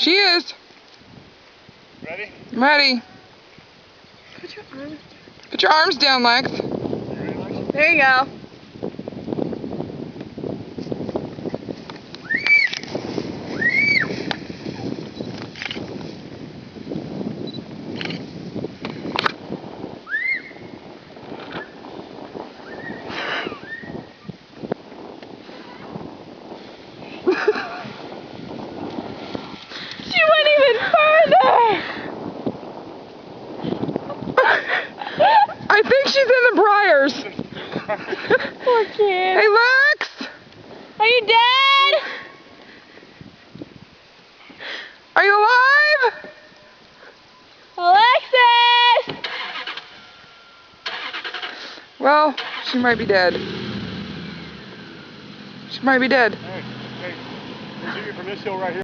She is. Ready? I'm ready. Put your arms down, Lex. There you go. She went even further! I think she's in the briars. Poor kid. Hey, Lex! Are you dead? Are you alive? Alexis! Well, she might be dead. She might be dead. Hey, we'll see you from this hill right here.